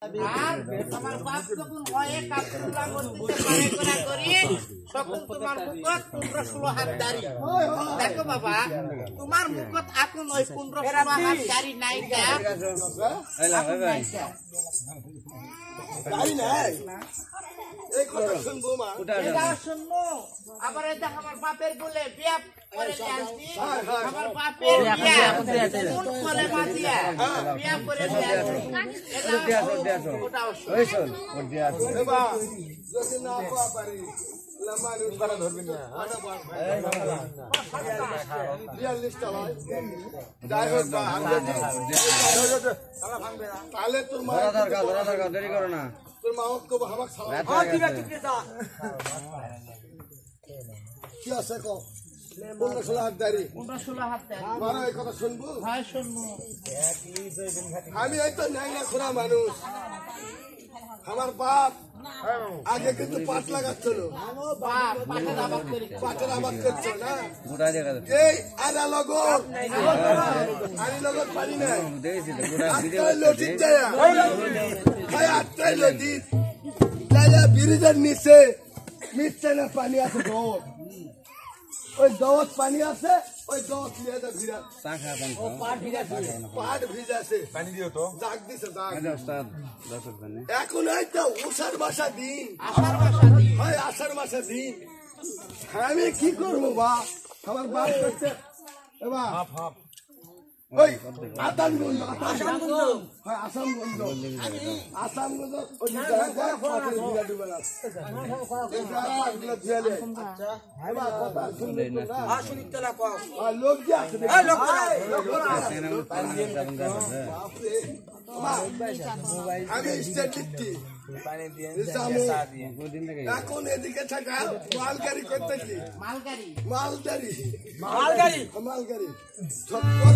আর আমার বাপ যখন ভয়ে কাপড়গুলা করতেছে পারে করা করি তখন তোমার মুখত 15-16 হাত দাড়ি। দেখো বাবা তোমার মুখত এখন ওই 15-16 হাত দাড়ি নাই কা দাড়ি নাই এই কথা শুনবো মা এটা শুনবো। আবার এটা আমার বাপের বলে বিয়া করে আসছি আমার বাপের বিয়া কোন কোলে মাতিয়া বিয়া করে আসছি ওটা ওই শোন বাবা যদি না পারি লামানুষ করা ধরবি না রিয়ালিস্ট হয় যাই হোক বা তাহলে তোর মা দরকার দেরি করো না তোর মা কো হামাক সালাম কি আছে কো 15-16 হাত দাড়ি 15-16 হাত দাড়ি মারা এই কথা শুনবো ভাই শুনবো। আমি এই তো ন্যাংরা খোরা মানুষ আমার বাপ আগে কিন্তু পাট লাগাচ্ছিল বাপ পাটের আবাদ করি পাটের আবাদ করছে না গোটা দেখা যাচ্ছে এই আদা লগর আনি লগর পানি নাই দেখেছি তো গোটা ভিডিও আটটাই লটিত যায় ভাই আটটাই লটিত যায় ব্রিজের নিচে মিটছে না পানি আছে দৌড় ওই দৌড় পানি আছে ওই দৌড় নিয়ে যা ভিড়া শাখা পাট ভিজাছে পানি দিও তো জাগ দিছে জাগ এখন এই তো উষার মাসা দিন আষাঢ় মাসা দিন হয় আষাঢ় মাসা দিন আমি কি করবো বা আমার বাপ করছে এবার ওই আসামগঞ্জ হয় আসামগঞ্জ আসামগঞ্জ ওই জায়গায় পাটের ভিড়া ডুবে আছে এগুলো জেলে এবার কথা শুনলে না লোক যে আছে আমি স্টেট লিখছি এখন এদিকে থাকা মালগাড়ি করতেছি মালগাড়ি ছক্কর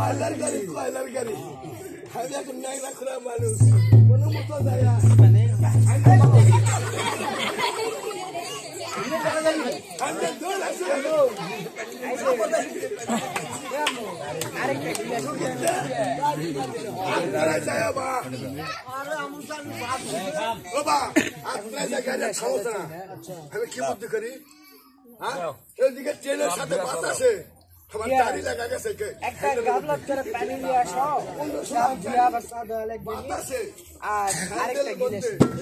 কয়লার গাড়ি আমি এখন নাইলা খোলা মানুষ কোনো মতো যায় আমি কি বুদ্ধি করি এদিকে ট্রেনের সাথে বাস আছে আমার গাড়ি লাগা গেছে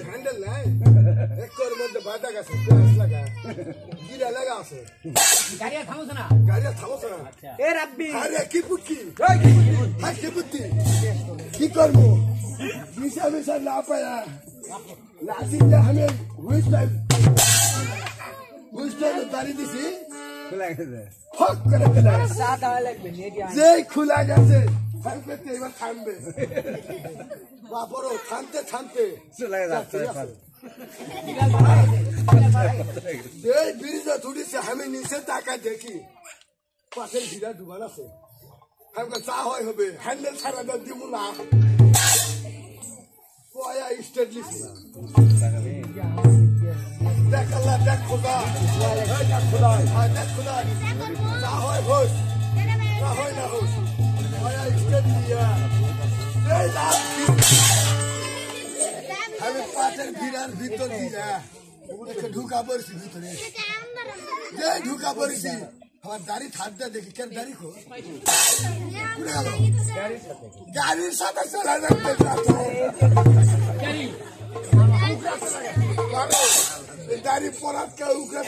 হ্যান্ডেল নাই একর মধ্যে বাধা গেছে গিরা লাগা আছে গাড়ি থামছে না কি বুদ্ধি কি বুদ্ধি কি করবো মিশা না পায়া লাঠি দিয়ে আমি হুইস্টাইল দাঁড়িয়ে দিছি হক করে যে খোলা গেছে এবার থামবে বাপরও থামতে এই ব্রিজে তুলিছে আমি নিচে তাকায় দেখি পাশের ভিড়া ডুবান আছে আমাকে চা হয় হবে হ্যান্ডেল ছাড়া দিব না কয়া স্টেট লিখি দেখ আল্লাহ দেখ খোদা দেখ খোদা চা হয় হোস না হয় না হোস কয়া স্টেট দিয়া আমি পাটের ভিড়ার ভিতর দিয়া ঢুকা পড়ছি ভিতরে যে ঢুকা পড়ছি আমার দাড়ি থাকতে দেখি কেন দাড়ি খো গাড়ির সাথে চলে যাচ্ছে দাড়ি পরাত কে উগরে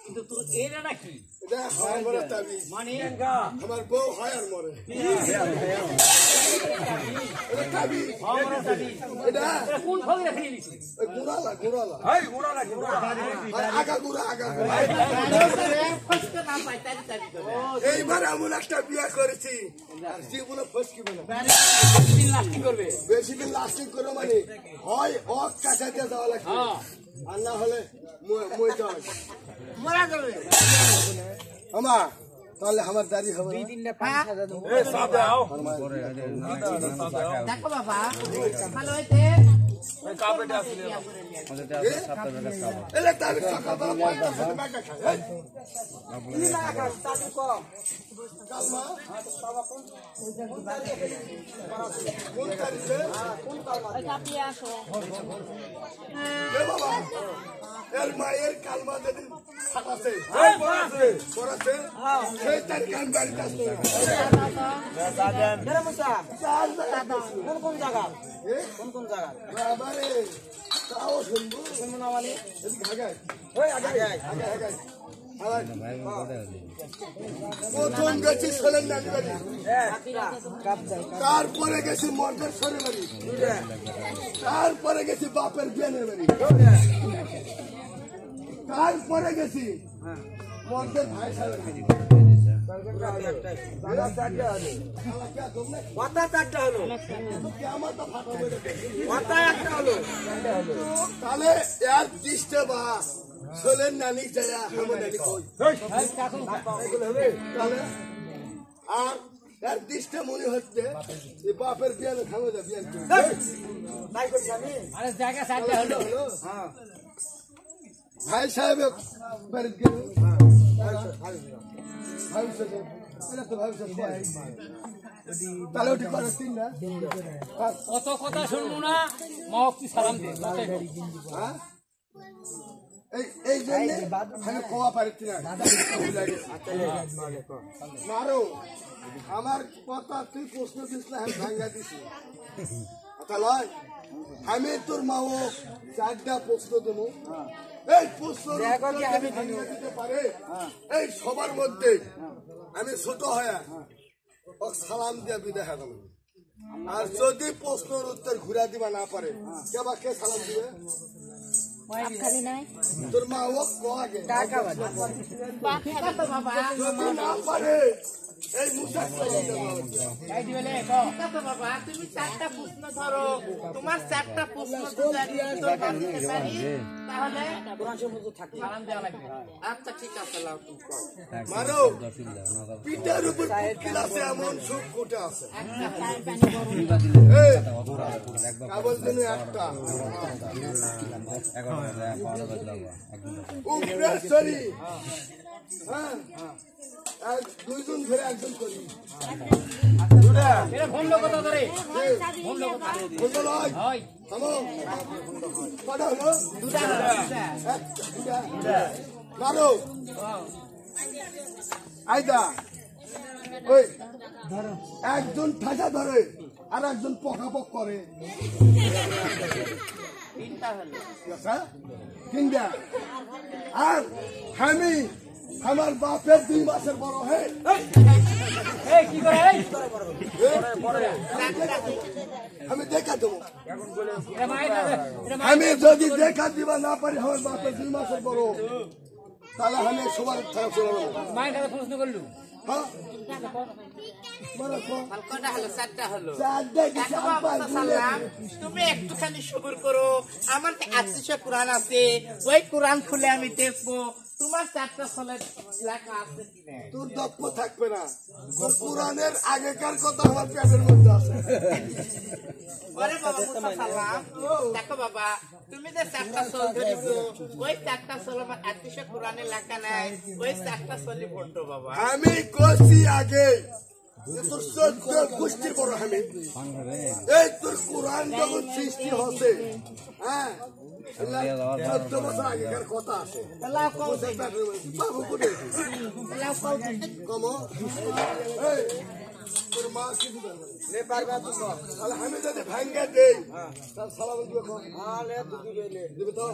কিন্তু তোর এরা নাকি আমার বউ হয় আর মরে এইবার এমন একটা বিয়া করেছি জীবনে ফসকিবে না বেশি দিন লাস্টিং করবে মানে হয় অক কাটাতে যাওয়া লাগবে আর না হলে আমা তাহলে আমার দাড়ি হবে 2-3টা 5,000 দেবো দেখো বাবা ভালো হয়েছে এলে তার সকালবেলা পয়সা সাথে ব্যাগটা খায় কালমা কোন তারিখে এ বাবা এর মায়ের কালমা যেদিন ফাটাছে পড়াছে সেই তারিখে আমি বাড়িতে আসতে কোন জায়গা কোন জায়গা বাবারে তাও শুনবো শুনবো না মানে এদিকে আগায় ওই আগে আগায় প্রথম গেছি ছেলের নানি বাড়ি তারপরে গেছি মর্দের সরে বাড়ি তারপরে গেছি বাপের বিয়ানের বাড়ি তারপরে গেছি মর্দের ভাই সাহেবের বাড়ি তাহলে এক দৃষ্টে বা ছেলের নানি যায় আমার নানি কই তাহলে আর এক দৃষ্টে মনে হচ্ছে যে বাপের বিয়ানে খাবো যা বিয়ান ভাই সাহেব বাড়িতে গেল তাহলে ওটি করে তিন না অত কথা শুনবো না মহক্তি সালাম দে এই জন্য আমি কোয়া পারছি না মারো আমার কথা তুই প্রশ্ন দিস না আমি ভাঙ্গা দিছি লয় আমি তোর মাও চারটা প্রশ্ন দেবো এই প্রশ্ন দিতে পারে এই সবার মধ্যে আমি ছোট হয়ে সালাম দিয়ে বিদায় হয়ে গেল আর যদি প্রশ্নের উত্তর ঘুরা দিবা না পারে কেবা কে সালাম দিবে তোর মা ও আগে যদি না পারে এই মুসা বাবা তুমি চারটা প্রশ্ন ধরো তোমার চারটা প্রশ্ন তাহলে আচ্ছা ঠিক আছে মারো পিঠার উপর ক্লাসে এমন সুখ ফুটে আছে কেবল তুমি একটা হ্যাঁ দুইজন ধরে একজন করি মারো আইদা ওই একজন ঠাসা ধরে আর একজন পকাপক করে তিনটা আর আমি আমার বাপের 2 মাসের বড় হে আমি দেখা দেবো আমি যদি দেখা দিবা না পারি আমার বাপের 2 মাসের বড় তাহলে আমি সবার খারাপ চলে প্রশ্ন করলু তুমি একটুখানি সবুর করো আমার 80 কোরআন আছে ওই কোরআন খুলে আমি দেখবো তোমার চারটা ফলের লেখা আছে কিনা তোর দক্ষ থাকবে না তোর কোরআনের আগেকার কথা আমার পেটের মধ্যে আছে ওরে বাবা মুসা সালাম দেখো বাবা তুমি যে চারটা সোল ধরেছো ওই চারটা সোল আমার 80 কোরআনে লেখা নাই ওই চারটা সোলই পড়তো বাবা আমি কইছি আগে তোর 14 গোষ্ঠীর বড় আমি এই তোর কোরআন যখন সৃষ্টি হচ্ছে হ্যাঁ 14 বছর আগেকার কথা আছে বাবু কোটে কমো তোর মা কি দিবে তাহলে আমি যদি ভাঙ্গা দেই তাহলে সালাম দিবে দিবে তো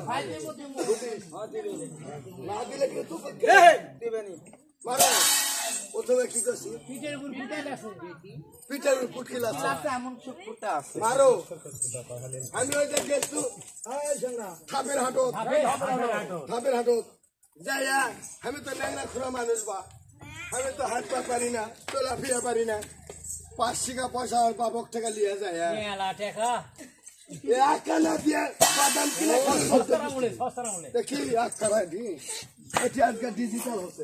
না দিলে কি তুই দিবেনি মারো প্রথমে কি করছি পিঠের উপর ফুটাইল আছে পিঠের উপর ফুটকিল আছে এমন সুখ ফুটা আছে মারো আমি ওই যে গেছু থাপের হাটত যাইয়া আমি তো ন্যাংরা খুঁড়া মানুষ বা আমি তো হাত পা পারি না তোলা ফিরা পারি না 5 টাকা পয়সা আর বাবক টাকা লিয়ে যায় আকানা দিয়ে বাদাম কিনে দেখি আকারা দি এটি আজকে ডিজিটাল হচ্ছে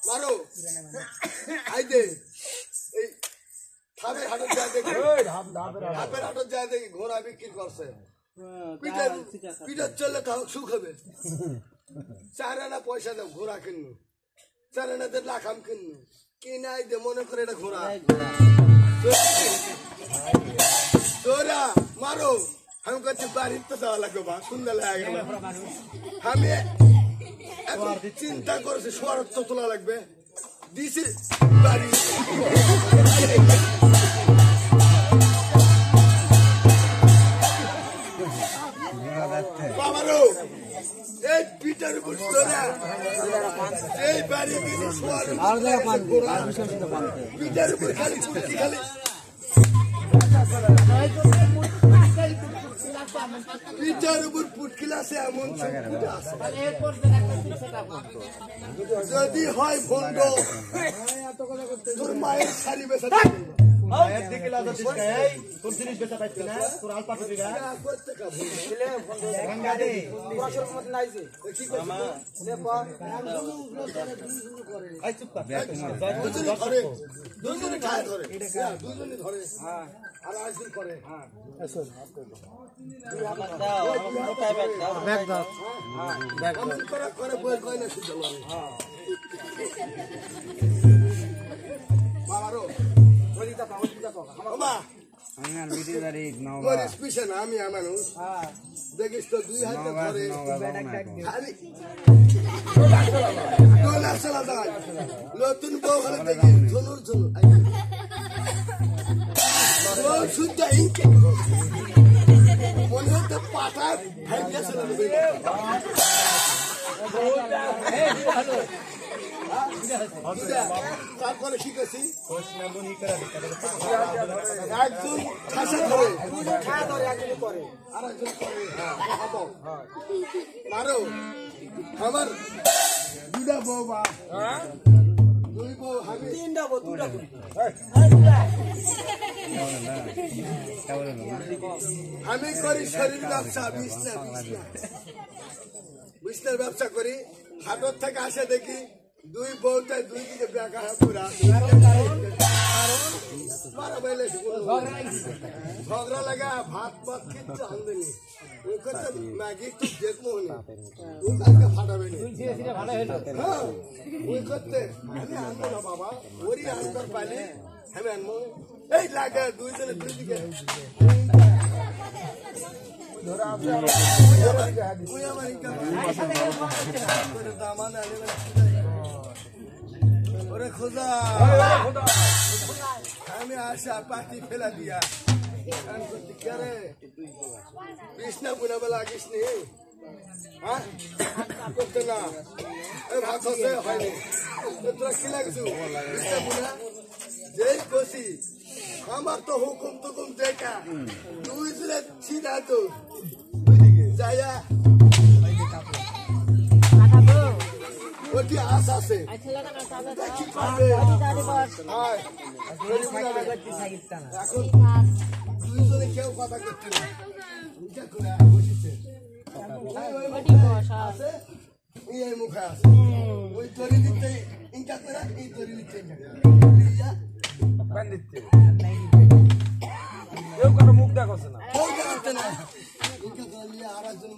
মারো আইদে এই ধাপের হাটত যায় দেখি ধাপের হাটত যায় দেখি ঘোড়া বিক্রি করছে পিঠের চললে তাও সুখ হবে 4 আনা পয়সা দাও ঘোড়া কিনু 4 আনা দিয়ে লাখাম কিনু কিনাই দে মনে করে এটা ঘোড়া তোরা মারো हम कहते बारिश तो जावा लगे बा सुंदर लागेगा हमें এখন চিন্তা করছে শরৎ তো তোলা লাগবে দিছে বাড়ি বাবারো এই পিটার গুস্তরা এই বাড়ি দিছে শরৎ আর যা পান আর বিশেষিত পান পিটার উপর খালি কুর্তি খালি পিটার উপর পুটকিলা আছে এমন যদি হয় ভণ্ড তোর মায়ের শাড়ি বেচা দুজনে ধরে আর আইসিল করে করে বই কয় না শুধু বাবারো আমি মানুষ দেখিস তো 2 হাতে ধরে নতুন বউ হলে দেখি ঝুনুর ঝুনুর শুদ্ধ ইনকে মনে হতে পাটা তারপরে শিখেছি একজন মারো আমার 2টা বউ বা 2 বউ আমি 3টা বউ 2টা বউ আমি করি শরীর ব্যবসা বিছনার ব্যবসা করি হাটত থেকে আসে দেখি 2 বউটা 2 দিকে বেকা পুরা ঝগড়া লাগা ভাত ভাত কিচ্ছু আনবেনি ওই করতে ম্যাগি একটু দেখবো না ফাটাবে ওই করতে আমি আনবো না বাবা ওরই আনবার পাইলে আমি আনবো এই লাগে 2 জনে 2 দিকে ওরে খোদা আমি আশা পাখি ফেলা দিয়া কৃষ্ণা পুনা বেলা লাগিস নি হ্যাঁ করতে না ভাত হচ্ছে হয়নি তোরা কি লাগছো কৃষ্ণা পুনা যেই কষি আমার তো হুকুম টুকুম দেখা 2 জনে ছিনা তো যাইয়া ওটি আস আছে দেখি পাবে এখন 2 জনে কেউ কথা করছে না বসেছে এই মুখে আছে ওই তরি দিতে ইনকা করে এই তরি দিতে কেউ কারো মুখ দেখাচ্ছে না কেউ দেখাচ্ছে না ইনকা করে নিয়ে আর একজন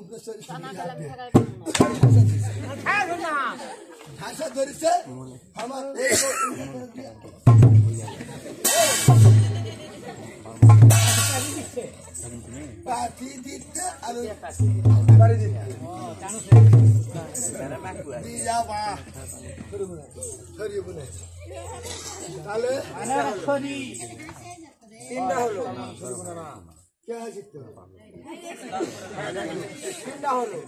ভাষা ধরেছে আমার পাখি দিতে আর বাড়ি দিতে তাহলে 3টা হলো তিনটা হলো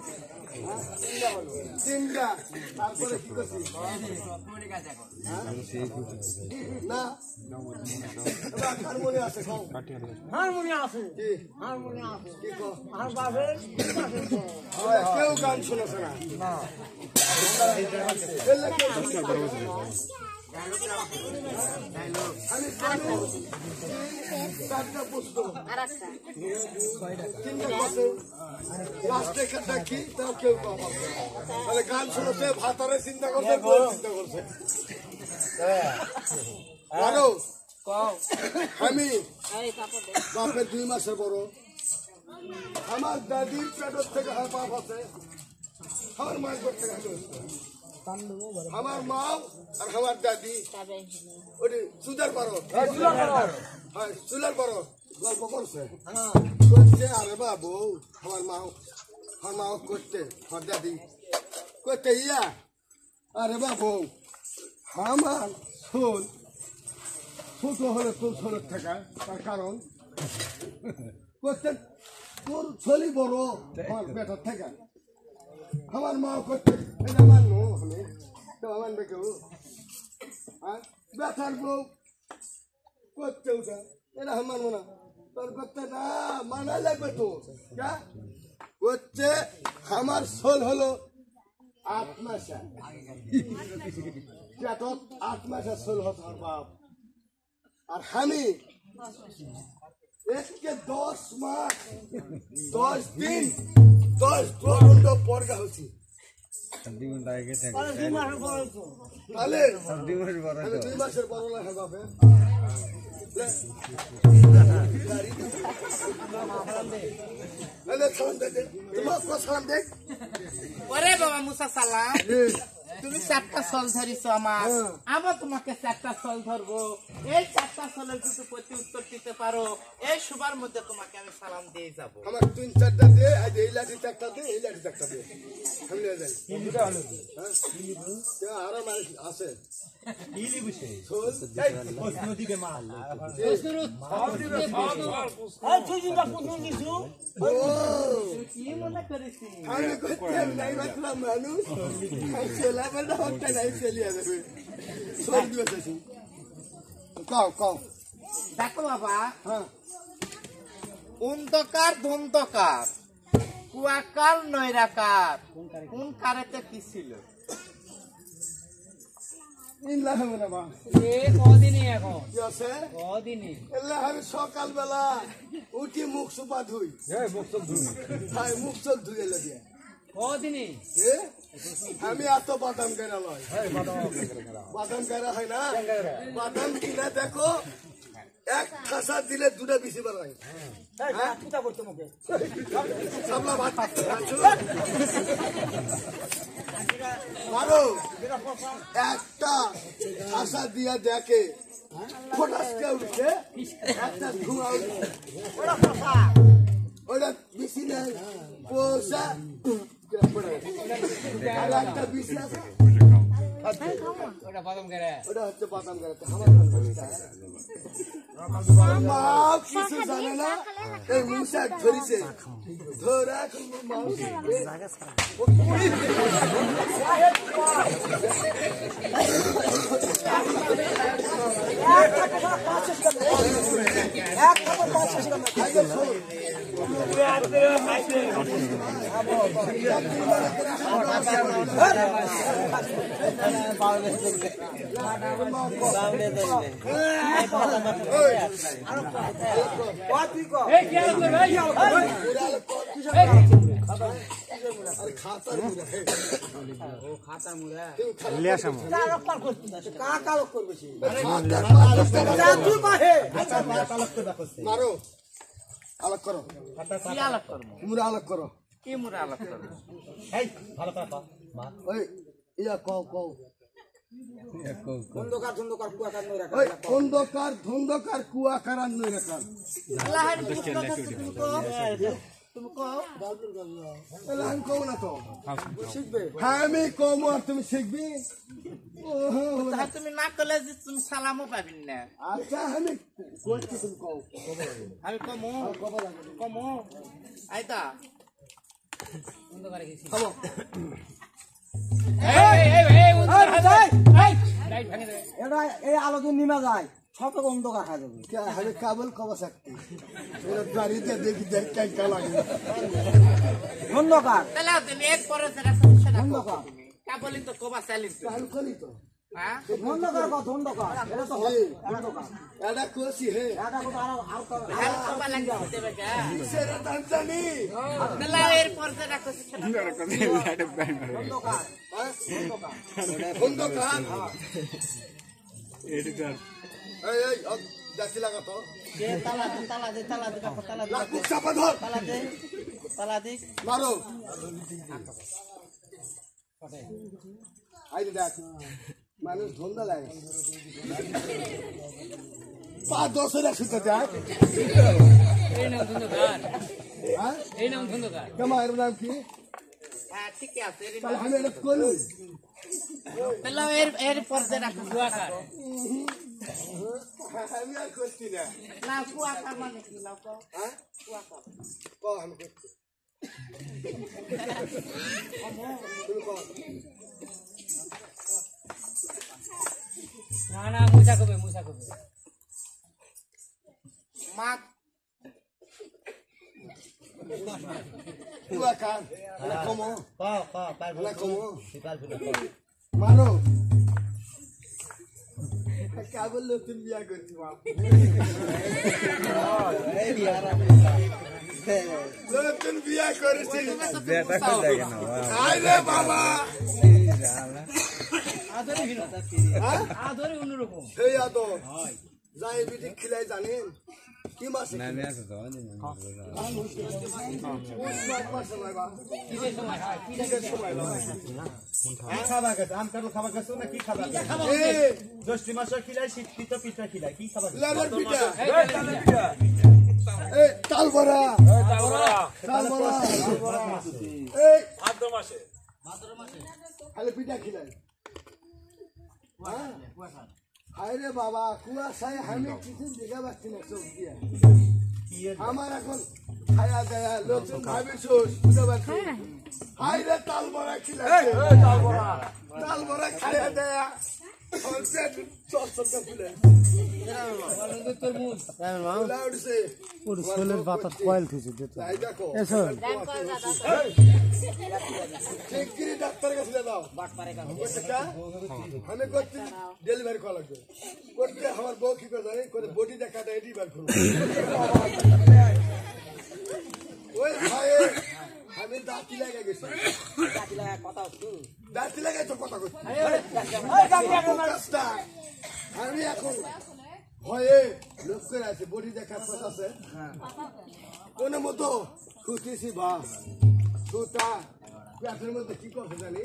তারপরে কি করছি না হারমোনিয়াম আছে হারমোনিয়াম আছে কেউ গান শুনেছে না গান শুনেছে ভাতারে চিন্তা করছে চিন্তা করছে আরো আমি বাপের 2 মাসের বড় আমার দাদির পেটের থেকে বাপ আছে আমার মায়ের পেট থেকে আমার মা আর আমার দাদি ওটি সুদার বড় হ্যাঁ সুলার বড় গল্প করছে করছে আরে বাবু আমার মা করতে আমার দাদি করতে ইয়া আরে বাবু আমার শোন ছোট হলে তোর ছোট থাকা তার কারণ করতে তোর ছলি বড় আমার পেটের থেকে আমার মা করতে এটা মানবো আমি তো মানবে কেউ আর ব্যথার বউ করতে ওটা এটা মানবো না তোর করতে না মানা লাগবে তো করতে আমার সোল হলো 8 মাসে 8 মাসের সোল হতো আমার বাপ আর আমি একে 10 মাস 10 দিন 10 ঘন্টা পর্দা হচ্ছি দুই ঘন্টা আগে থাকে তাহলে 2 মাসের বড় লাগে বাপে ওরে বাবা মুসা সালাম তুমি 4টা সল ধরিছ আমার আবার তোমাকে 4টা সল ধরবো এই 4টা সলের যদি প্রতি উত্তর দিতে পারো এই সবার মধ্যে তোমাকে আমি সালাম দিয়ে যাব আমার 3-4টা দে আজ এই লাঠি একটা দে এই লাঠি একটা দে আমি নিয়ে যাই হিলিটা হলো হ্যাঁ আরাম আছে হিলি বসে সোল এই নদীতে মাল আর তুই না কোন কিছু ও কি মনে করিস আমি কইতে নাই বাতলা মানুষ চলা বড় হতে নাই চলিয়া যাবে সোল দিয়েছি কাও দেখো বাবা হ্যাঁ অন্ধকার ধন্ধকার কুয়াকার নৈরাকার কোন কারেতে কি ছিল ইল্লাহ মানে বা কদিনই এখন কি আছে কদিনই এল্লা আমি সকাল বেলা উঠি মুখ সুপা ধুই মুখ চোখ ধুই ভাই মুখ চোখ ধুই এলে দিয়ে কদিনই আমি এত বাদাম কেনা লয় বাদাম কেনা হয় না বাদাম কিনা দেখো 1 খাসা দিলে 2টা বেশি বাড়ায় সামলা ভাত মারো একটা খাসা দিয়া দেখে ফটাসকে উঠছে একটা ধোঁয়া উঠছে ওটা বেশি নেই পোষা আর একটা বেশি আছে ওটা বাদাম করে ওটা হচ্ছে বাদাম গাড়াতে আমার মা কিছু জানে না এই মুসা ধরিছে ধরা মারো আলাপ করো কি আলাপ করবো মুরা আলাপ করো কি মুরা আলাপ করবো ওই ইয়া কও ধন্দকার কুয়াকার নই রাখা ওই ধন্দকার কুয়াকার নই রাখা আল্লাহর কথা তুমি কও এলা আমি কও না তো শিখবে হ্যাঁ আমি কম আর তুমি শিখবি তা তুমি না করলে যে তুমি সালামও পাবেন না আচ্ছা আমি কইছি তুমি কও আমি কমো আইতা অন্ধকারে গেছি খাবো লাইট ভাঙে দেবে এটা এই আলো দিন নিমা যায় সব অন্ধকার খাওয়া যাবে क्या हमें काबल कब सकती मेरा गाड़ी दे देखी देख क्या लगे ধন্যকার তাহলে তুমি এক পরে সেটা সমস্যা না ধন্যকার কাবলিন তো কবা চালিন তো चालू करी तो হ্যাঁ ধন্যকার ধন্যকার এটা তো অন্ধকার एडा कोसी है এটা কত আর হ্যাঁ কবা লাগবে দেবে কা सेरा दांतानी তাহলে এর পরে সেটা কইছে সেটা ধন্যকার बंदो का ए যাচ্ছি লাগা তো তালা দে কাকা তালা দে লাখ চাপা ধর তালা দে মারো আই দেখ মানুষ ধন্দা লাগে 5-10 লাখ সুতা যায় এই নাম ধন্দকার হ্যাঁ এই নাম ধন্দকার কেমন এর নাম কি হ্যাঁ ঠিক আছে তাহলে আমি এটা কইলু তাহলে এর পর্দা রাখো কুয়াকার আমি আর করছি না না কুয়াকার মানে কি লাও তো হ্যাঁ কুয়াকার ক আমি করছি তুমি ক না মুসা কবে মা তুই কার না কমো পারবো না কমো পারবো মানো কে বললো তুমি বিয়া করছি মা নতুন বিয়া করেছি বেটা কই লাগে না আরে বাবা আদরে অন্যরকম সেই আতো যাই বিটি খিলাই জানেন কি মাসে না আমি আছে তো খাবার গেছে আম কাটু খাবার গেছে না কি খাবার জ্যৈষ্ঠী মাসের খিলাই শীত পিঠা খিলাই কি খাবার লালের পিঠা এই তাল বড়া এই ভাদ্র মাসে খালি পিঠা খিলাই আরে বাবা কুয়াশায় আমি কিছু দেখা পাচ্ছি না চোখ দিয়ে আমার এখন খায়া দেয়া নতুন ভাবিস বুঝতে পারছি হাইরে তাল বড়া খিলাই তাল বড়া খায়া দেয়া আমার পেট চরচরটা ফুলে শোলের পাতা কয়েল খুঁজে দিত তাই দেখো শিগগিরই ডাক্তারের কাছে দাও আমি করছি ডেলিভারি করা লাগবে করতে আমার বউ কি করে জানি করে বডি দেখাটা এটি বার করবো ওই ভাই আমি দাঁতি লাগা গেছি দাঁতি লাগাই তো কথা করছি আমি এখন ভয়ে লোক করে আছে বডি দেখার কথা আছে কোন মতো খুঁজতেছি বা সুতা পেটের মধ্যে কি করছে জানি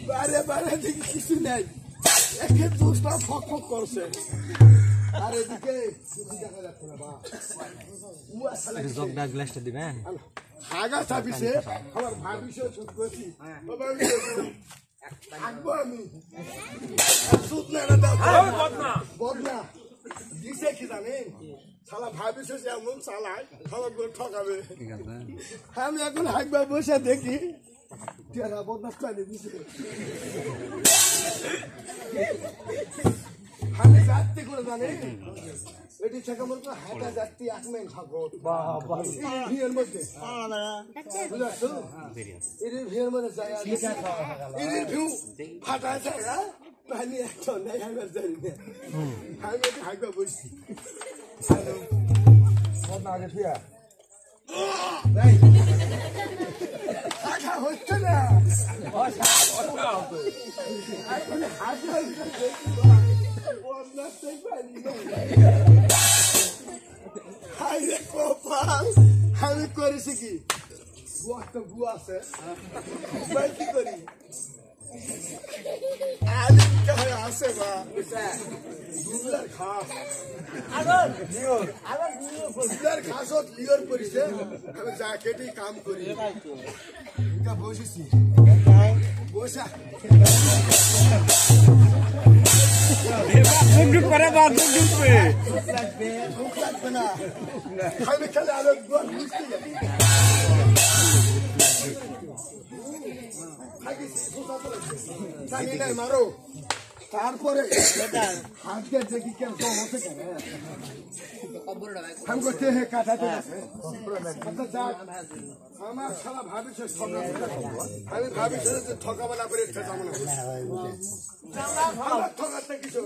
বারে বারে দিকে কিছু নেই একে দুষ্টা ফক ফক করছে আর এদিকে কিছু দেখা যাচ্ছে না বা গ্লাসটা দিবেন হাগা চাপিছে আমার ভাবিছে সুদ করছি থাকবো আমি সুদ না বদনা দিছে কি জানেন শালা ভাবিছে যেমন চালায় শালা করে ঠকাবে আমি এখন হাকবা বসে দেখি তেরা বদনাস করে দিছে আমি যাত্রী করে জানি এটি থেকে মনে করো হাঁটা যাত্রী এক মেন থাকো ভিড়ের মধ্যে বুঝাচ্ছ এদের ভিড়ের মধ্যে যায় এদের ভিউ ফাটা যায় না পানি একটা নেই হাইবার জানি না আমি এটি হাইবা বলছি হচ্ছে না আমি করেছি কি একটা গু আছে কি করি আছে বা দুধের ঘাস দুধের ঘাসত লিওর করেছে আমি জ্যাকেটে কাম করি বসেছি বসা লাগবে না আমি খেলে আলো মিশতে যাবি মারো তারপরে আজকে দেখি কেন হচ্ছে কেন আমি করতে কাটাতে আমার সারা ভাবিছে আমি ভাবিছে যে ঠকাবো না করে ঠকাবো না ঠকাতে কিছু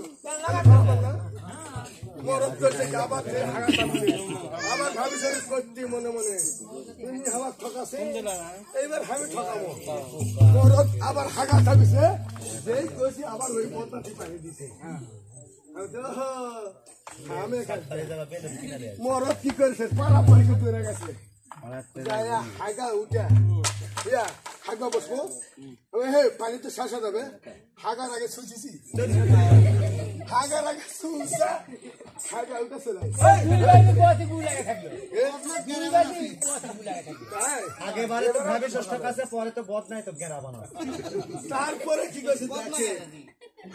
মরদ করছে আবার আবার ভাবিস করতে মনে মনে তুমি আমার ঠকাছে এইবার আমি ঠকাবো মরদ আবার হাগা থাকছে যেই কইছি আবার ওই পদ্মাটি পানি দিছে মরদ কি করেছে পাড়া পয়সা তৈরি গেছে হাগা উঠা হাগা বসবো হে পানি তো শেষ হয়ে যাবে হাগার আগে ছুঁচিছি হাগার আগে ছুঁচা হাগা উঠা চলে আগেবারে তো ভাবে ষষ্ঠ কাছে পরে তো বদ নাই তো গেরা বানা তারপরে কি করেছে দেখে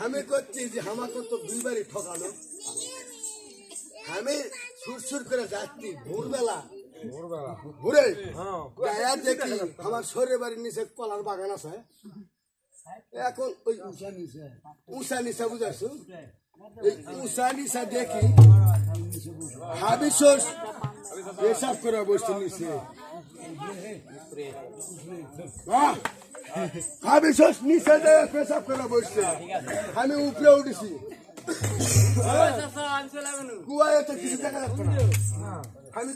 আমি করছি যে আমাকে তো দুইবারই ঠকালো আমি সুরসুর করে যাচ্ছি ভোরবেলা ঘুরে গায়া দেখি আমার শরীর বাড়ির নিচে কলার বাগান আছে এখন ওই উষা নিশা বুঝাইছো এই উষা নিশা দেখি হাবিস পেশাব করে বসতে নিচে হাবিস নিচে পেশাব করে বসছে আমি উপরে উঠেছি কুয়ায় তো কিছু দেখা যাচ্ছে না আমি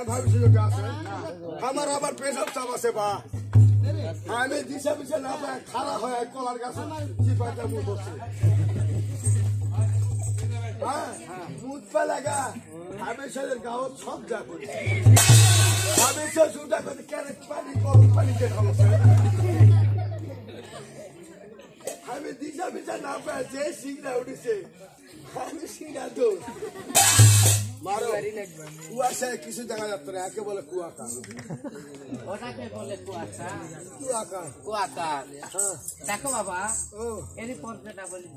ভাবিছি আমার আবার পেশাব চাপ আছে বা আমি দিশা পিছা না পাই খারাপ হয় কলার গাছে চিপাটা মুখ হচ্ছে মুখ পা লাগা হাবেশের গাঁত সব যা করি হাবেশের সুটা করে ক্যারেট পানি গরম পানি দেখাবো আমি দিশা পিছা না পাই যে সিংড়া উঠেছে আমি সিংড়া দৌড় মারো কুয়াশায় কিছু দেখা যাচ্ছে না একে বলে কুয়াকা ওটাকে বলে কুয়াশা কুয়াকা কুয়াকা দেখো বাবা এরই পর্যায়টা বলি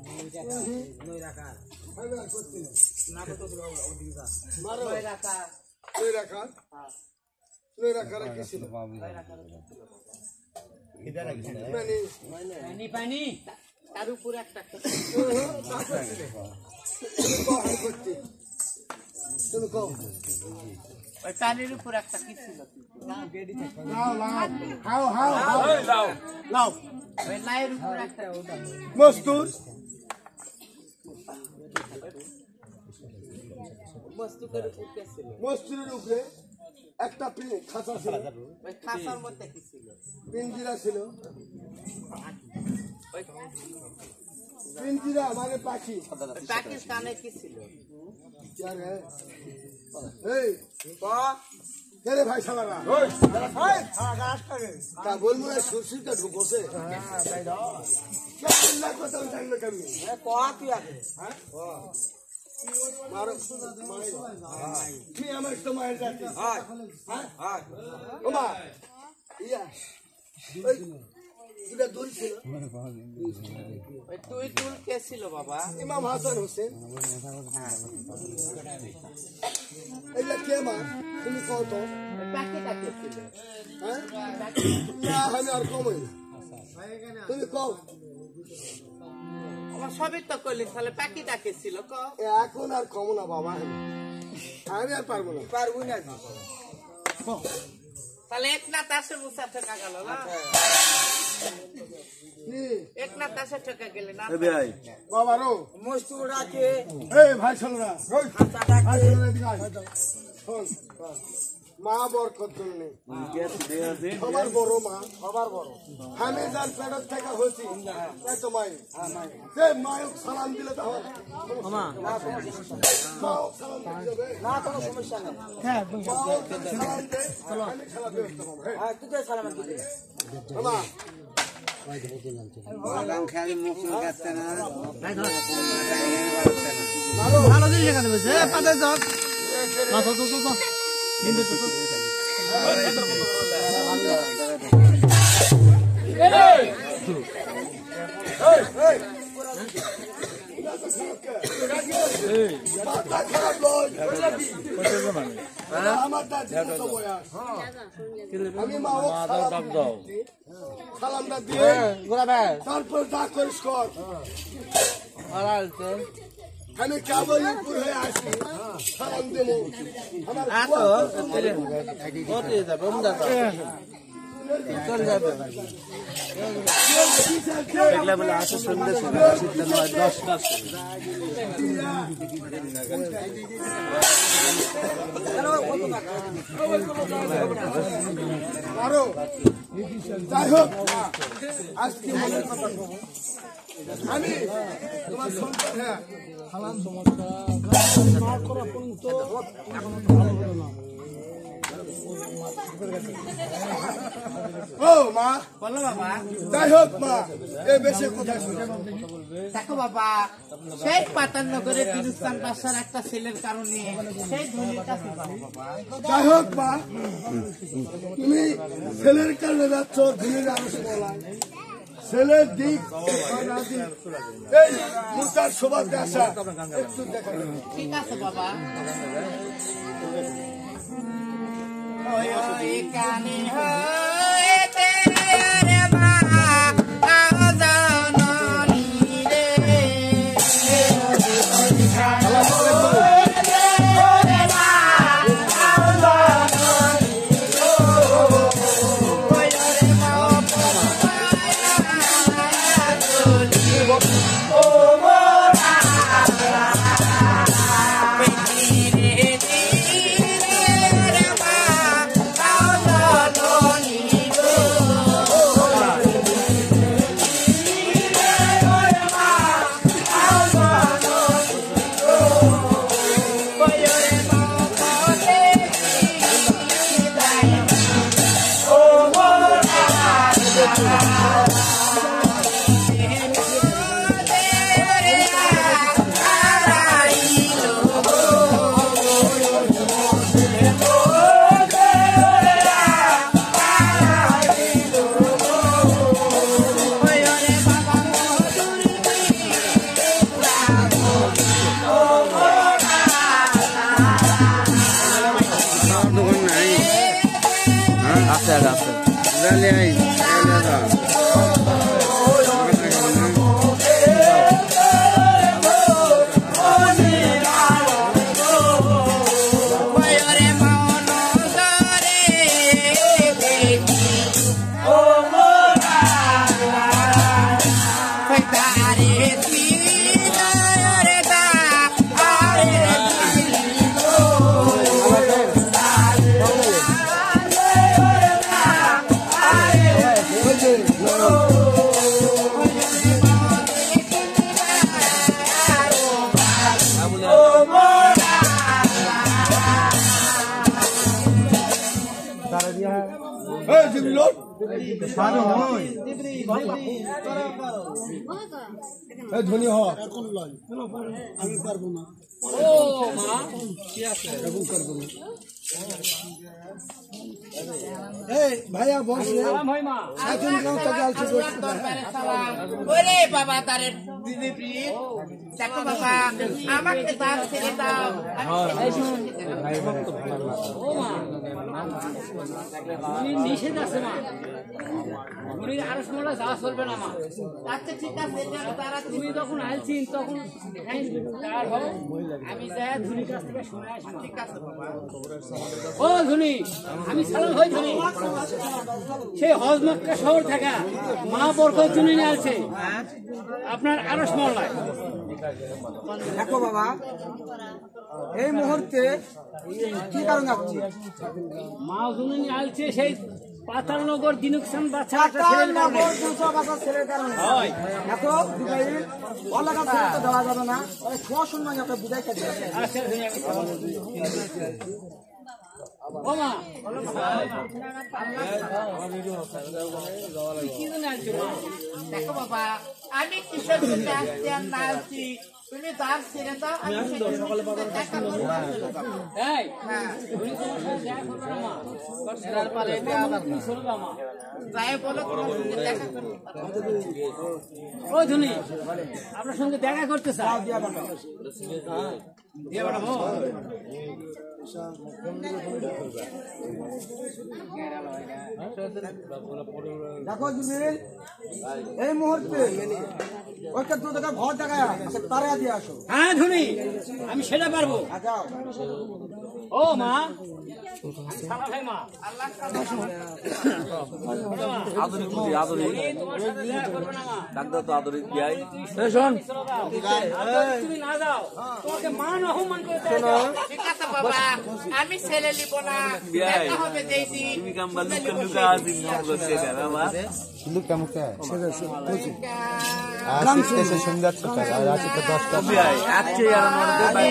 নৈরাকার মারো নৈরাকার নৈরাকার নৈরাকার কি ছিল পানি পানি তার উপরে একটা তুমি কও ওই পানির উপর একটা কি ছিল লাও ওই লাইয়ের উপর একটা মস্তুর মস্তুকের উপর কে ছিল মস্তুরের উপরে একটা খাঁচা ছিল ওই খাঁচার মধ্যে কি ছিল পিঞ্জিরা ছিল ওই পিঞ্জিরা মানে পাখি পাখির কানে কি ছিল ভাই সালারা তা বলবো সুশীলটা ঢুকছে তুমি আমার তো মায়ের জাতি দুটা দুল ছিল ওই তুই তুল কে ছিল বাবা ইমাম হাসান হোসেন এগুলা কে মা তুমি কত পাখিটা কে ছিল হ্যাঁ না আমি আর কমই তুমি কও আমার সবই তো করলি তাহলে পাখিটা কে ছিল ক এখন আর কম না বাবা আমি আর পারবো না তাহলে এক না তাসে মুসা ঠকা গেল না এক না তাসে ঠকা গেলে না বাবা রো মস্তুরাকে ভাই ছোলরা মা বরকত নেই সবার বড় মা সবার বড় আমি যার পেটের থেকে হয়েছি তো মাই সে মায়ক সালাম দিলে তাহলে না কোনো সমস্যা নেই হ্যাঁ আমি খেলা ব্যবস্থা করবো হ্যাঁ তুই সালাম দিবি মা ভালো জিনিস এখানে বসে পাতে যাক মাথা তো তো নিন্দে তো আমি মা সালামটা দিয়ে তারপর ডাক করিস কর আমি কাবুলপুর হয়ে আসি সালাম দেব আমার যাই হোক আজকে মনের কথা আমি তোমার সন্তান হ্যাঁ ও মা বলো বাবা। যাই হোক মা এ বেশি কথা শুনে দেখো বাবা, সেই পাতাননগরের তিরুস্তান বাসার একটা ছেলের কারণে সেই ধনির কাছে যাবো বাবা। যাই হোক মা তুমি ছেলের কারণে যাচ্ছ ধীরে ছেলের দিক এই মুসার সবাতে আসা একটু দেখা ঠিক আছে বাবা। ওই ওই কানে হইতে রে মা আজাননি রে ধনী হ আমি পারবো না। ও মা কি আছে এরকম করবো না। এই ভাইয়া বস রে ভাই মা এখন কেউ তো গালছে ওরে বাবা তারে দিদি দেখো বাবা আমাকে তার ছেড়ে দাও। ও মা নিষেধ আছে মা, উনি আর সময় যাওয়া চলবে না মা। আচ্ছা ঠিক আছে তারা তুমি যখন আইছিন তখন আমি যাই ধুনির কাছ থেকে শুনে আসি। ঠিক আছে বাবা। ও ধুনি, আমি সালাম হই ধুনি, সেই হজ মক্কা শহর থেকে মা বরকত ধুনি নিয়ে আসছে আপনার আরশ মহল্লায়। দেখো বাবা, এই মুহূর্তে কি কারণ আসছে? মা ধুনি নিয়ে আসছে সেই পাতালনগর দিনুকসান বাচ্চা একটা ছেলের কারণে। ছেলের কারণে দেখো অল্লাহ কাছে তো দেওয়া যাবে না, সসম্মানে একটা বিদায় কাটে। আচ্ছা ধুনি, ও মা কি জন্য আসছে মা? দেখো বাবা আমি কিসের জন্য আসছি আর না আসছি তুমি তার ছেড়ে দাও। আমি দেখা করবো। এই ধুনি তোমার সাথে দেখা করবে না মা, তুমি চলে যাও মা। যাই বলো তোমার সঙ্গে দেখা করবো। ও ধুনি আপনার সঙ্গে দেখা করতে চাই। দিয়ে পাঠাবো। দেখো জুবিল, এই মুহূর্তে ওইটা দু টাকা ঘর টাকা তারা দিয়ে আসো। হ্যাঁ ধুনি আমি সেটা পারবো। আচ্ছা ও মা সারা ভাই মা আল্লাহ আদরিক মুদি আদরিক তোমার সাথে দেখা করবে না মা ডাক্তার তো আদরিক বিয়াই শোন তুমি না যাও তোমাকে মান অপমান করে ঠিক আছে বাবা আমি ছেলে নিব না বিয়াই দেখা হবে যেই তুমি কাম্বা লুকা লুকা আজিম নাম করতে না মা লুকা মুখে আরাম সে সুন্দর ছোট আর আছে তো 10টা বিয়াই আজকে আর মনে বাই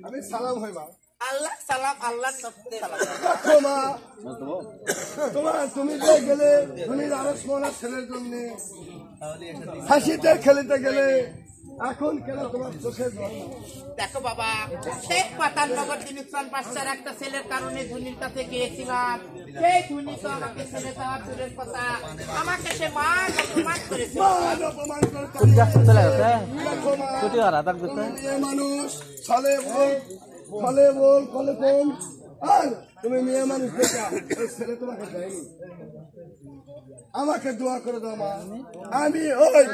আমি সালাম হই মা আল্লাহ সালাম আল্লাহ সত্যি সালাম দেখো মা তুমি যে গেলে ধনির আরস মোহনার ছেলের জন্য হাসিতে খেলিতে গেলে এখন কেন তোমার চোখে জল? দেখো বাবা শেখ পাতাননগর দিনুসান বাদশার একটা ছেলের কারণে ধুনির কাছে গিয়েছিলাম সেই ধুনি তো আমাকে ছেড়ে দেওয়ার দূরের কথা আমাকে সে মান অপমান করেছে মান অপমান করতে দেখো মা, তুমি মেয়ে মানুষ ছলে বল কলে কম আর তুমি মেয়ে মানুষ দেখা ওই ছেলে তোমাকে দেয়নি। আমাকে দোয়া করে দাও মা, আমি ওই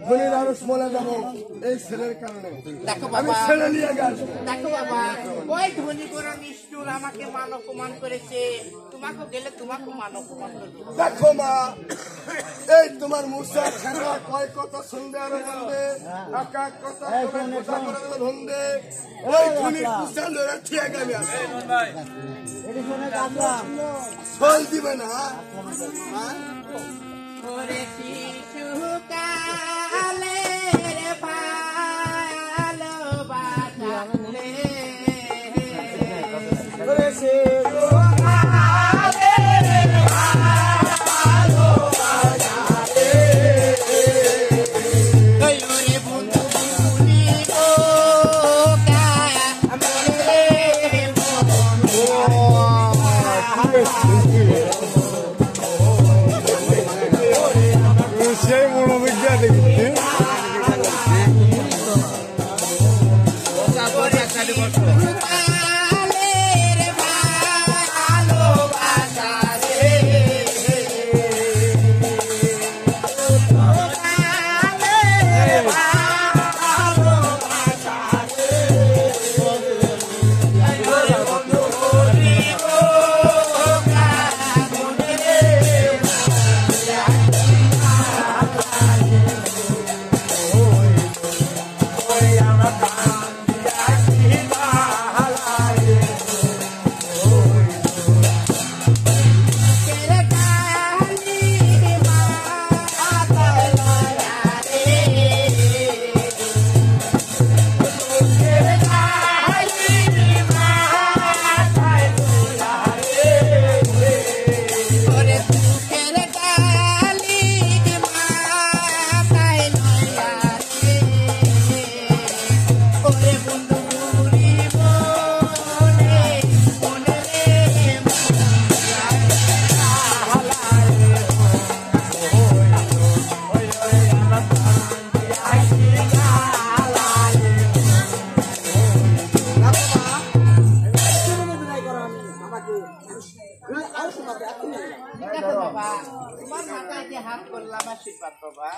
ধনির আরস মোলা যাবো এই ছেলের কারণে। দেখো আমি বাবা ছেলে নিয়ে গেছি। দেখো বাবা ওই ধনী বড় নিষ্ঠুর আমাকে মান অপমান করেছে তোমাকে গেলে তোমাকে মান অপমান করবে দেখো মা, এই তোমার মুসা খেলা কয় কত সুন্দর বন্ধে আকা কত কথা করে বন্ধে ওই ধনির মুসা লড়া ঠিক আমি আছে ফল দিবে না। ওরে শিশুকালে রে ভালোবাসলে ওরে বন্ধু বন্ধুনি ও কামরে বন্ধু হাত করলাম আশীর্বাদ বাবা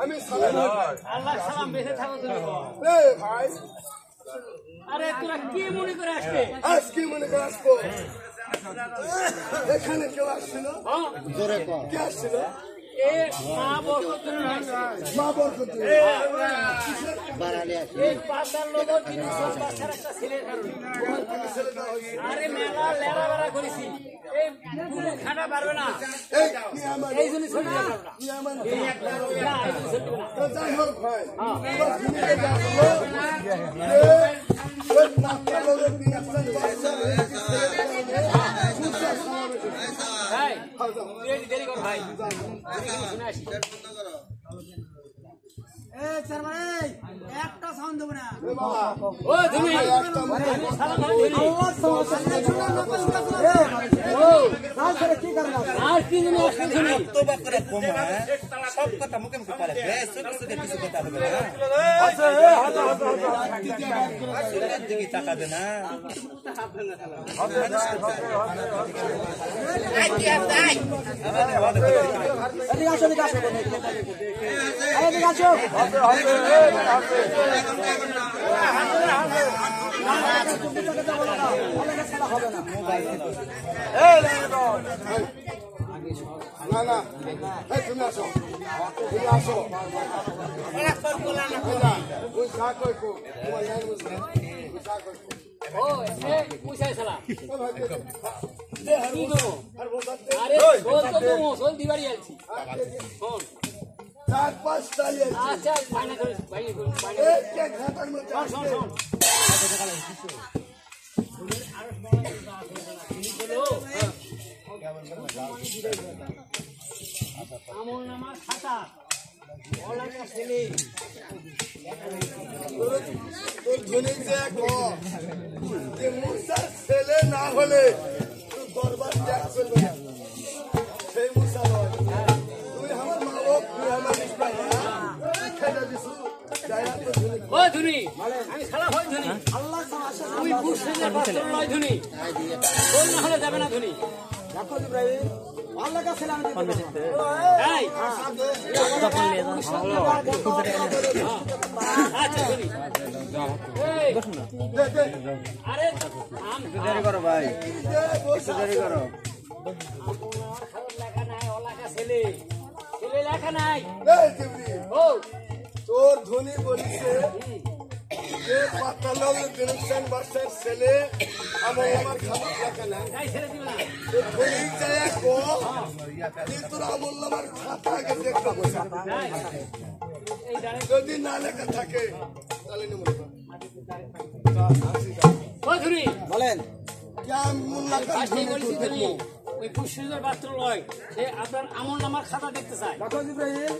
আমি সালাম আল্লাহ সালাম বেঁচে থাকো তুমি রে ভাই আরে তোরা কি মনে করে আসবে আজকে মনে করে আসবো এখানে কেউ আসছিল কে আসছিল এ মা বরকত মা বরকত এই পাতার লোকের যিনি সব বাচ্চার একটা ছেলে আরে মেলা লেড়া বেড়া করেছি এই কোনো খানা পারবে না এই জন্য ছবি না যাই হোক ভাই ভাই দেরি কর ভাই শুনে আসি একটা সাউন্ড দেবো না ও তুমি সালাম কি করবো আর কি জন্য আসলে শুনি সব কথা মুখে মুখে পারে কিছু কথা হবে দিকে তাকাবে না এদিকে আসো এদিকে আসো এদিকে আসো না না এই তুমি আসো তুমি আসো ওই যা কই কো তোমার লাইন বুঝলে ওই যা কই ও এসে পুষাই সালা কি করবো আরে বল তো তুমি সোল দিবাড়ি আছি শোন 4-5 টাই আছে আচ্ছা বাইনা করে বাইনা এই কে ঘাটার মধ্যে শোন শোন আমল নামার খাতা ওলাকা ছেলে তোর ধনী যে কো যে মুসা ছেলে না হলে তুই দরবার ত্যাগ করবে না সেই মুসা নয় তুই আমার মা বাপ তুই আমার ইসলাম খেলে দিছু যাইয়া তো ধনী ও ধুনি আমি খালা হই ধুনি আল্লাহ আসে তুই বুঝছিস বাস্তব নয় ধুনি তোর না হলে যাবে না ধুনি দেখো ইব্রাহিম আল্লাহ কাছে আমি দিতে পারবো এই আচ্ছা ধুনি এই আরে আম দেরি করো ভাই দেরি করো খারাপ লেখা নাই ওলাকা ছেলে ছেলে লেখা নাই এই জিবরিল ও তোর ধনী বলিছে যে পাতালং দিনসান বাসার ছেলে আমার খাবার রাখা না তাই ছেলে দিবে না ধনী যায় কো যে তোর আমল নামার খাতা আগে দেখতে হবে তাই এই জানে যদি না লেখা থাকে তাহলে নেব ও ধুনি বলেন কেমন মুল্লা আজকে বলছি ধুনি ওই পুষ্যের বাস্ত্র লয় সে আপনার আমল নামার খাতা দেখতে চায় দেখো ইব্রাহিম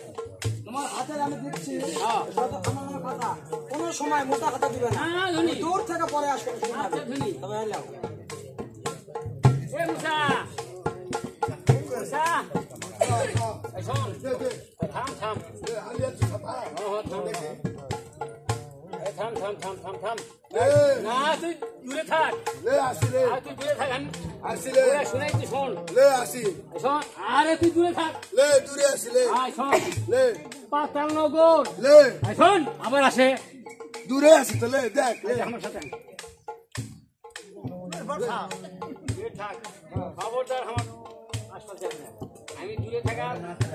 তোমার হাতে আমি দিচ্ছি হ্যাঁ। আমার কথা কোনো সময় মোটা হাতে দিবে না না ধুনি দূর থেকে পরে আসবে আচ্ছা ধুনি তবে এলাও এ মুসা মুসা এই শোন থাম থাম আমি আছি খাতা থাম থাম থাম থাম থাম এ না তুই দূরে থাক লে আসিলে আর তুই দূরে থাক আমি আসিলে ওরা শুনাইছি শোন লে আসি এই শোন আরে তুই দূরে থাক লে দূরে আসিলে আয় শোন লে পাতাল নগর লে আয় শোন আবার আসে দূরে আসি তো লে দেখ লে আমার সাথে দূরে থাক খবরদার আমার আশপাশ যাবে না আমি দূরে থাকা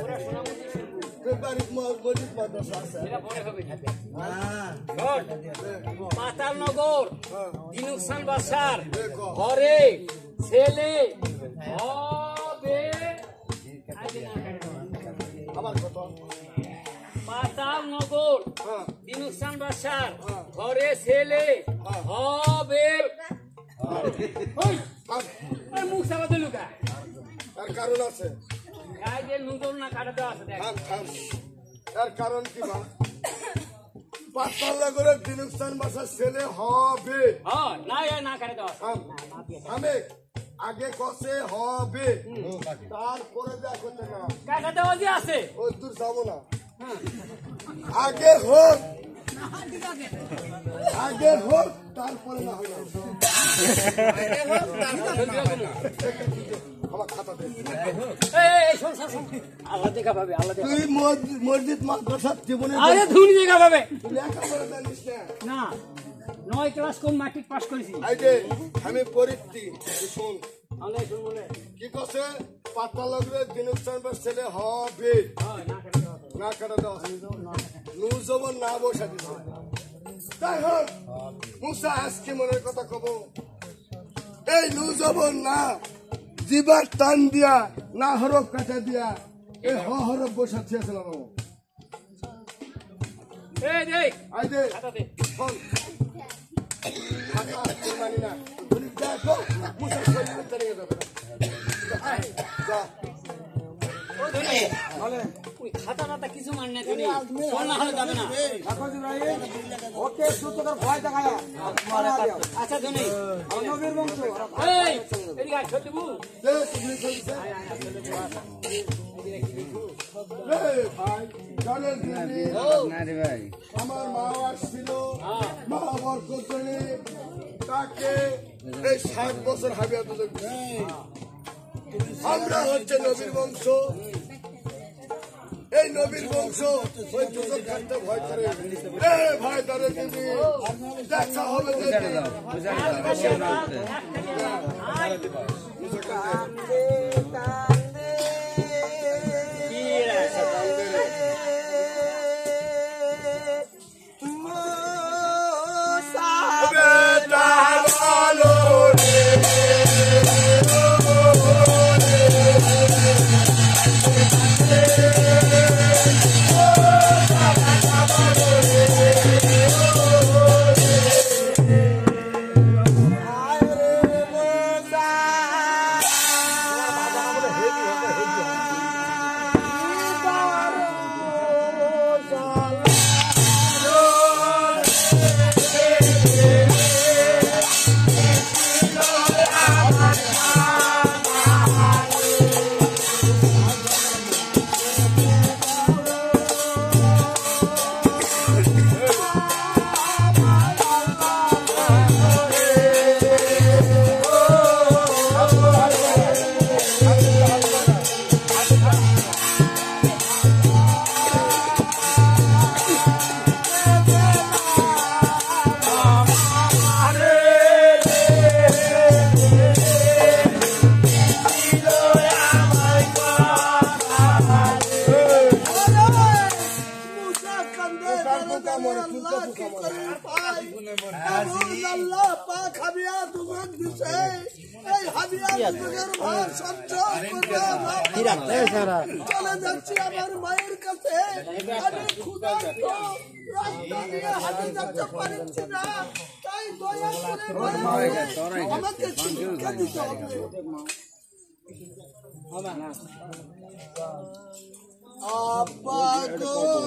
ওরা শোনা মধ্যে শুনবো বাড়ি মসজিদ মাদ্রাসা আছে এটা পরে হবে পাতাল নগর দিনুকসান বাসার ঘরে ছেলে হবে আবার কত পাতাল নগর দিনুকসান বাসার ঘরে ছেলে হবে ওই মুখ সাবাতে লুকা তার কারণ আছে এই যে নুদল না কাটাতে আছে দেখ থাম থাম তার কারণ কি বা পাতাল্লা করে দিনুকসান বাসার ছেলে হবে হ্যাঁ না না কাটাতে আছে থাম আমি আগে কসে হবে তারপরে যা করতে না কাটাতে যে আছে ওই দূর যাবো না আগে হোক আগে হোক তারপরে না হবে আমার খাতা দে এই শোন শোন শোন আল্লাহ দেখা পাবে আল্লাহ দেখা তুই মসজিদ মাদ্রাসা জীবনে আরে ধুনি দেখা পাবে লেখাপড়া জানিস না না 9 ক্লাস কোন ম্যাট্রিক পাস করেছি এই যে আমি পরীক্ষি শোন আল্লাহ শুন বলে কি কছে পাতা লাগলে দিনুকসান বাস ছেলে হবে হয় না কাটাতে আছে না কাটা দাও নুজবন না বসা দিছে তাই হোক মুসা আজকে মনের কথা কব এই নুজবন না জিবার টান দিয়া না হরফ কাটা দিয়া এই হরফ বসা থিয়েছিলাম এই দেই আই দে খাতা দে শোন মানি না তুমি দেখো মুসা শরীরে চলে যাবে যা ও ধুনি বলেন ওই খাতা নাতা কিছু মান না তুমি শোন না হলে যাবে না দেখো ইব্রাহিম ওকে সুতোর ভয় দেখায়া আচ্ছা ধুনি নবীর বংশ এই এদিকে আয় ছোট বউ দে তুমি চলছে ভাই জানেন দিদি না রে ভাই আমার মা আসছিল মা বরকত করে তাকে এই 60 বছর হাবিয়া তো আমরা হচ্ছে নবীর বংশ এই নবীর বংশ ওই দুজন খাটতে ভয় করে ভয় করে দিবি দেখা হবে চলে যাচ্ছি আমার মায়ের কাছে আমি ক্ষুধার্ত রাস্তা দিয়ে হাঁটে যেতে পারছি না তাই দয়া করে আমাকে শিক্ষা দিতে হবে আব্বা গো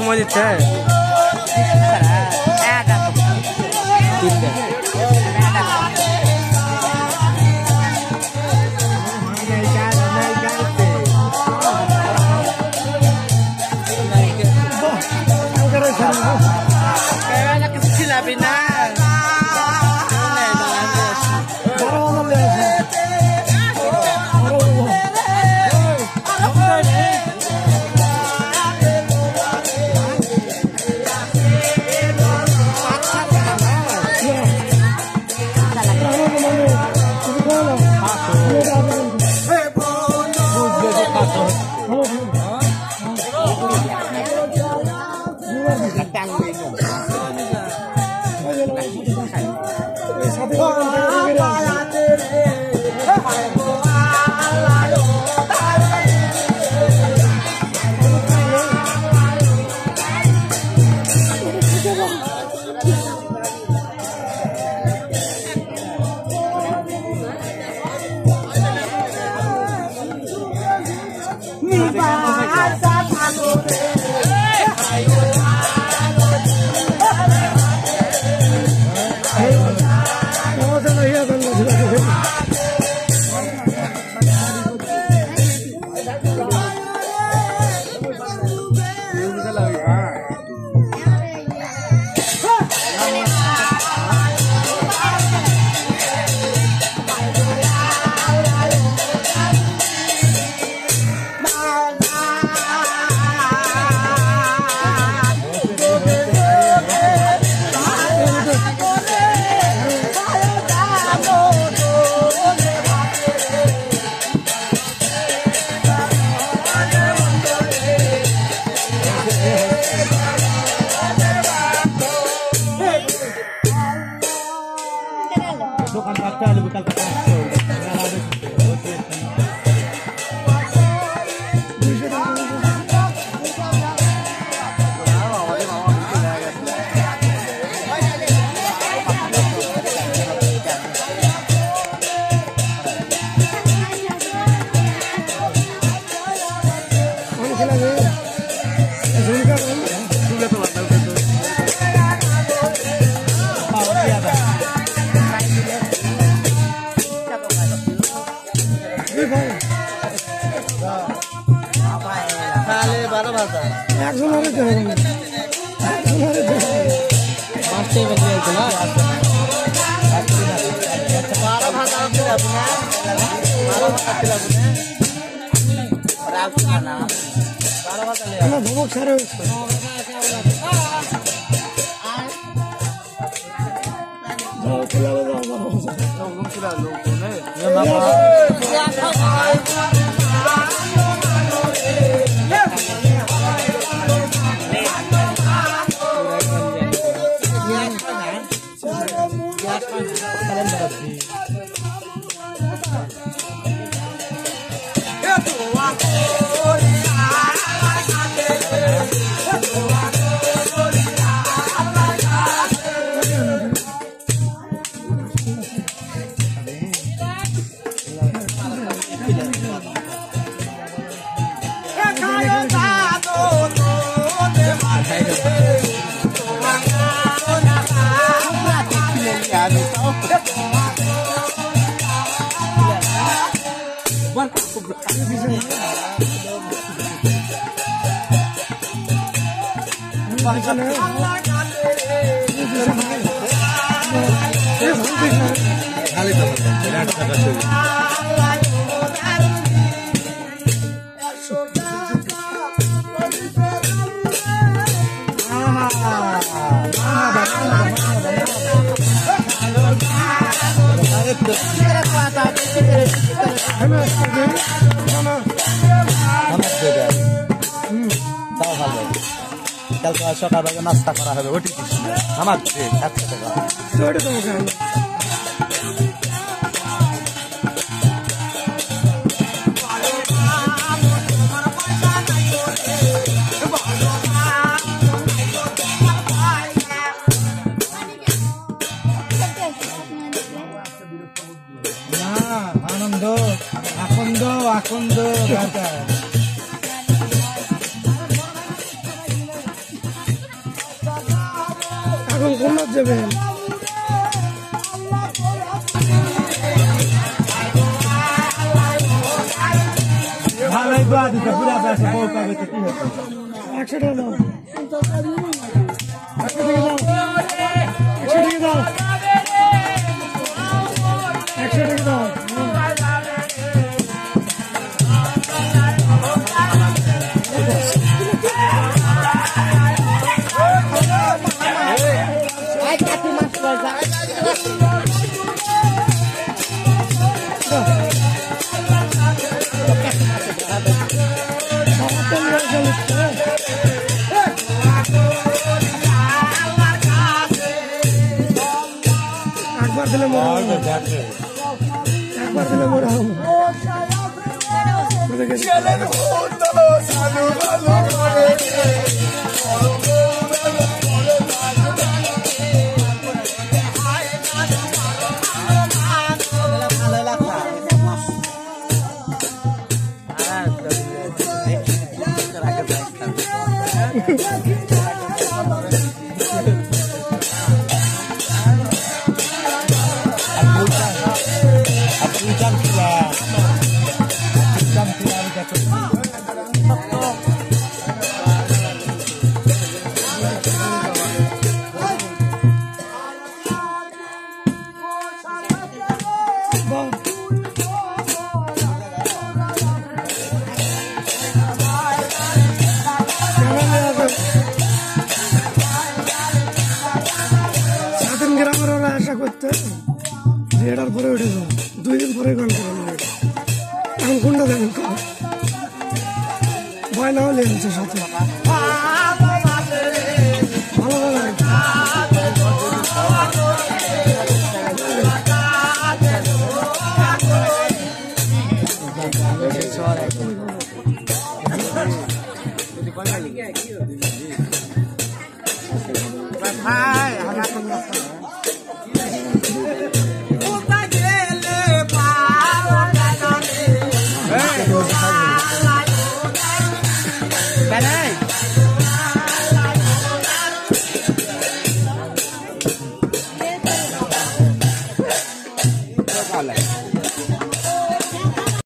সময় দিচ্ছে সকালবেলা নাস্তা করা হবে ওটি আমার 100 টাকা আনন্দ আকন্দ আকন্দ এখন কোন যাবেন ভালোই দোয়া দিতে পুরা পয়সা বউ পাবে তো কি হচ্ছে 100 টাকা দাও 100 টাকা দাও 100 টাকা দাও 100 টাকা দাও দিলে মরা একবার দিলে মরা স্বাধীন গ্রামের ওরা আশা করতে যে এটার পরে উঠে যাবে 2 দিন পরে গান করে এখন কোনটা দেখেন ভয় না হলে হচ্ছে সাথে ভালো ভালো ভাই আমার ভালো